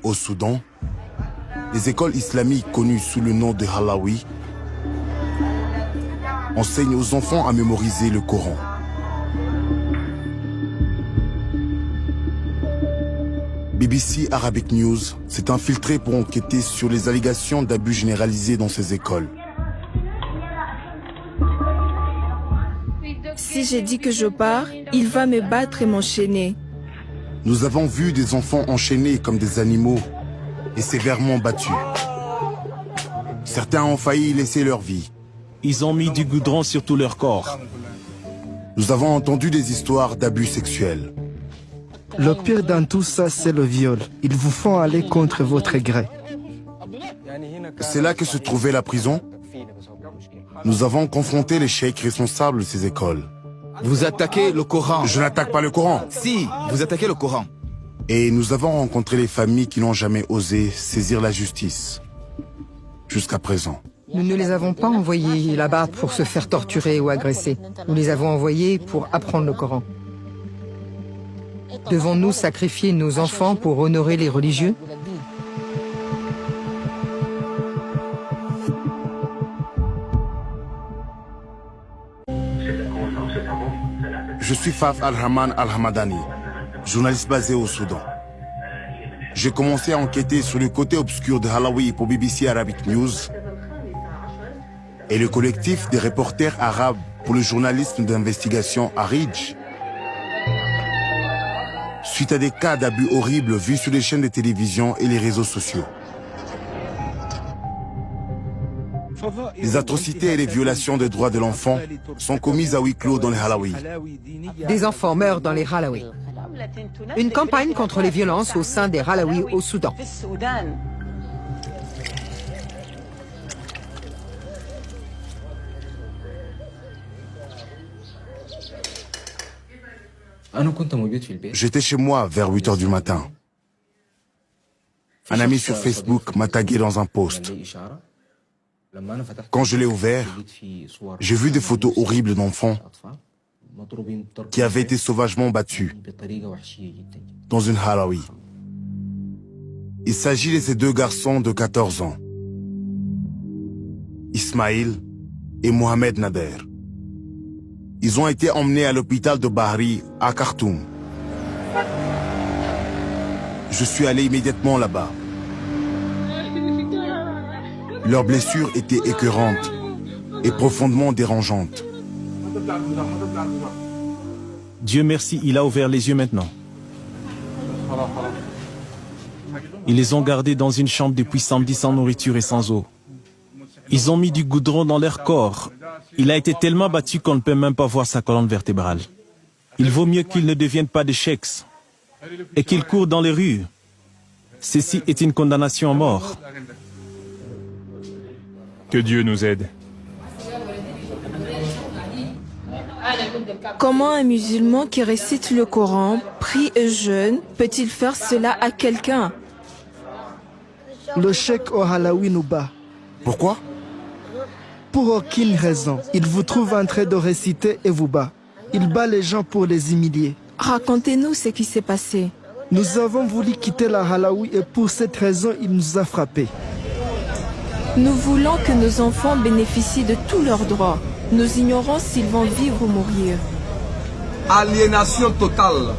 au Soudan, les écoles islamiques connues sous le nom de Halawi enseignent aux enfants à mémoriser le Coran. BBC Arabic News s'est infiltré pour enquêter sur les allégations d'abus généralisés dans ces écoles. Si j'ai dit que je pars, il va me battre et m'enchaîner. Nous avons vu des enfants enchaînés comme des animaux et sévèrement battus. Certains ont failli laisser leur vie. Ils ont mis du goudron sur tout leur corps. Nous avons entendu des histoires d'abus sexuels. Le pire dans tout ça, c'est le viol. Ils vous font aller contre votre gré. C'est là que se trouvait la prison. Nous avons confronté les cheikhs responsables de ces écoles. Vous attaquez le Coran. Je n'attaque pas le Coran. Si, vous attaquez le Coran. Et nous avons rencontré les familles qui n'ont jamais osé saisir la justice. Jusqu'à présent. Nous ne les avons pas envoyés là-bas pour se faire torturer ou agresser. Nous les avons envoyés pour apprendre le Coran. Devons-nous sacrifier nos enfants pour honorer les religieux? Je suis Faf Al-Rahman Al-Hamadani, journaliste basé au Soudan. J'ai commencé à enquêter sur le côté obscur de Halawi pour BBC Arabic News et le collectif des reporters arabes pour le journalisme d'investigation Arij. Suite à des cas d'abus horribles vus sur les chaînes de télévision et les réseaux sociaux. Les atrocités et les violations des droits de l'enfant sont commises à huis clos dans les Halawi. Des enfants meurent dans les Halawi. Une campagne contre les violences au sein des Halawi au Soudan. J'étais chez moi vers 8 h du matin. Un ami sur Facebook m'a tagué dans un post. Quand je l'ai ouvert, j'ai vu des photos horribles d'enfants qui avaient été sauvagement battus dans une Halawi. Il s'agit de ces deux garçons de 14 ans, Ismaïl et Mohamed Nader. Ils ont été emmenés à l'hôpital de Bahri à Khartoum. Je suis allé immédiatement là-bas. Leurs blessures étaient écœurantes et profondément dérangeantes. Dieu merci, il a ouvert les yeux maintenant. Ils les ont gardés dans une chambre depuis samedi sans nourriture et sans eau. Ils ont mis du goudron dans leur corps. Il a été tellement battu qu'on ne peut même pas voir sa colonne vertébrale. Il vaut mieux qu'ils ne deviennent pas des sheikhs et qu'ils courent dans les rues. Ceci est une condamnation à mort. Que Dieu nous aide. Comment un musulman qui récite le Coran, prie et jeûne, peut-il faire cela à quelqu'un? Le cheikh au Halawi nous bat. Pourquoi? Pour aucune raison. Il vous trouve en train de réciter et vous bat. Il bat les gens pour les humilier. Racontez-nous ce qui s'est passé. Nous avons voulu quitter la Halawi et pour cette raison, il nous a frappés. Nous voulons que nos enfants bénéficient de tous leurs droits. Nous ignorons s'ils vont vivre ou mourir. Aliénation totale.